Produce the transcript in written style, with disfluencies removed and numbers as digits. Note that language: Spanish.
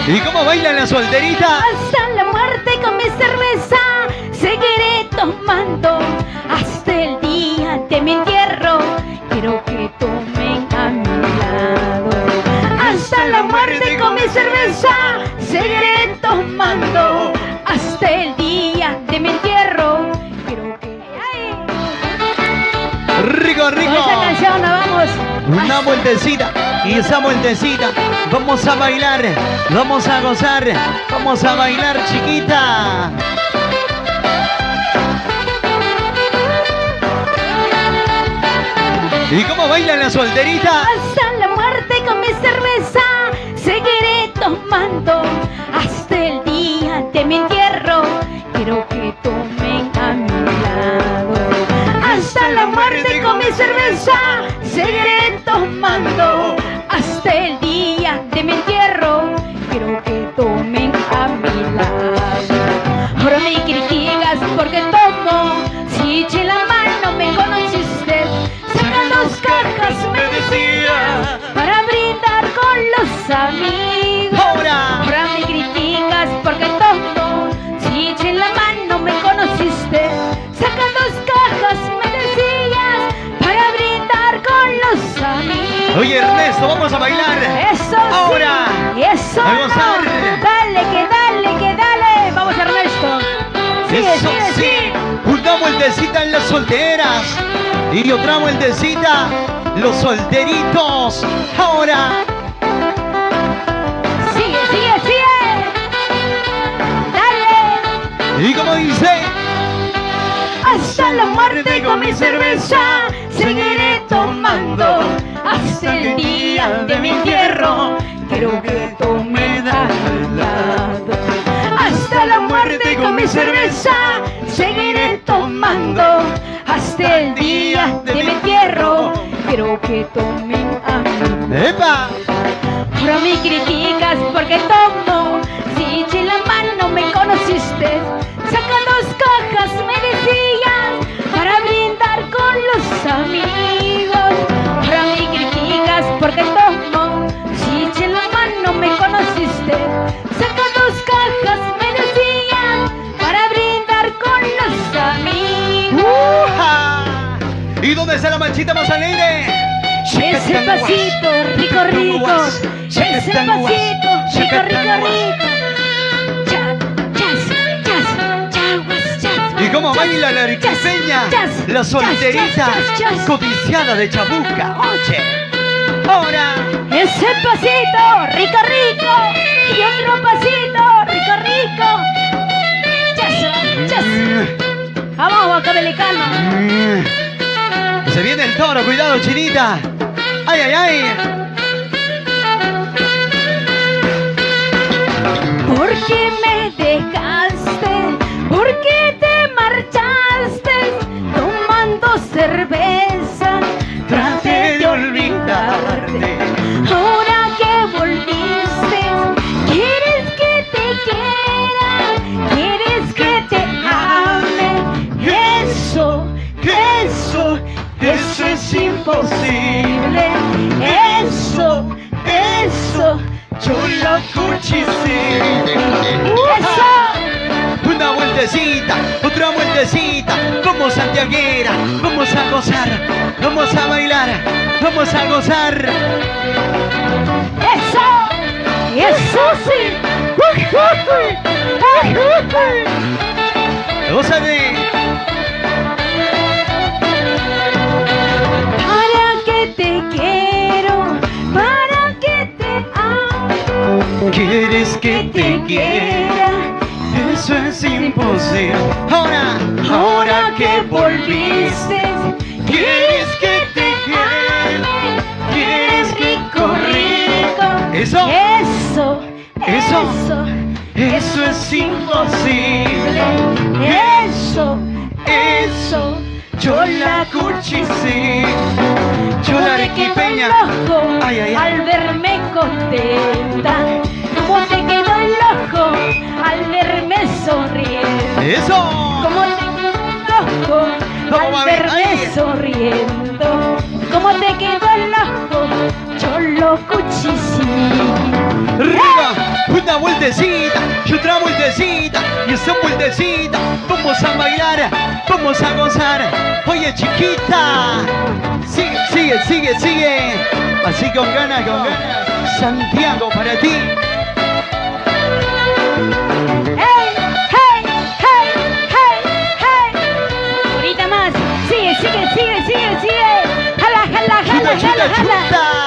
¿Y cómo bailan las solteritas? Hasta la muerte con mi cerveza seguiré tomando. Hasta el día de mi entierro quiero que tomen a mi lado. Hasta la muerte con mi cerveza seguiré tomando. Hasta el día de mi entierro quiero que... ¡Ay! Rico, rico. Con esta canción nos vamos. Una vueltecita y esa vueltecita. Vamos a bailar, vamos a gozar, vamos a bailar, chiquita. ¿Y cómo bailan las solteritas? Hasta la muerte con mi cerveza seguiré tomando. Hasta el día de mi entierro quiero que tomen a mi lado. Hasta la muerte con mi cerveza seguiré tomando. Hasta el día de mi entierro quiero que tomen a mi lado. Ahora me criticas porque tomo. Si eché la mano me conociste. Saca dos cajas me decía para brindar con los amigos. Ahora me criticas porque tomo. Si eché la mano me conociste. Saca dos cajas me decías para brindar con los amigos. Oye Ernesto, vamos a bailar. Eso ahora. Sí, eso a gozar. No. Dale, que dale. Vamos Ernesto. Sigue, Eso sigue, sí. sigue. Una vueltecita en las solteras y otra vueltecita los solteritos. Ahora. Sigue, sigue, sigue. Dale. Y como dice, Hasta la muerte con mi cerveza seguiré tomando. Hasta el día de mi entierro quiero que tomen a mi lado. Hasta la muerte con mi cerveza seguiré tomando. Hasta el día de mi entierro quiero que tomen a mi lado. ¡epa! Ahora me criticas porque tomo. Si eché la mano me conociste. Saca dos cajas me decías para brindar con los amigos. Ahora me criticas porque tomo. Si eché la mano me conociste. Saca dos cajas me decías para brindar con los amigos. ¡Uja! ¿Y dónde está la manchita más alegre? Ese pasito rico rico, ese pasito rico rico rico. ¿Y cómo baila la riqueña? La solterita codiciada de Chabuca. Oye, ahora. Ese pasito rico rico y otro pasito rico rico. Vamos, Cabelicano. Se viene el toro, cuidado, chinita. ¡Ay, ay, ay! ¿Por qué me dejaste? ¿Por qué te marchaste? Tomando cerveza, traté de olvidarte. Ahora que volviste, ¿quieres que te quiera? ¿Quieres que te ame? Eso es imposible. Eso, yo lo cuchicé. ¡Eso! Una vueltecita, otra vueltecita. Como santiaguera, vamos a gozar, vamos a bailar, vamos a gozar. ¡Eso sí! ¡Gózate! ¿Para qué te quiero? ¿Para qué te amo? ¿Quieres que te quiera? Eso es imposible. Ahora que volviste, ¿quieres que te quiera? ¿Quieres rico, rico? Eso es imposible. Eso, yo la cuchicé. Yo la arequipeña. Ay, ay, ay. Al verme contenta, ¿cómo te quedó el ojo al verme sonriendo? Eso. ¿Cómo te quedó el ojo ¿Cómo va al a ver? verme Ay. sonriendo? ¿Cómo te quedó el ojo? Yo lo cuchicé. Arriba, una una vueltecita y otra vueltecita y esa vueltecita. Vamos a bailar, vamos a gozar. Oye, chiquita, sigue, sigue, sigue, sigue. Así con ganas, con ganas. Santiago para ti. ¡Hey, hey, hey, hey, hey! Ahorita más. Sigue, sigue, sigue, sigue, sigue. Jala, jala, jala, Chuta, jala, chuta, jala. chuta.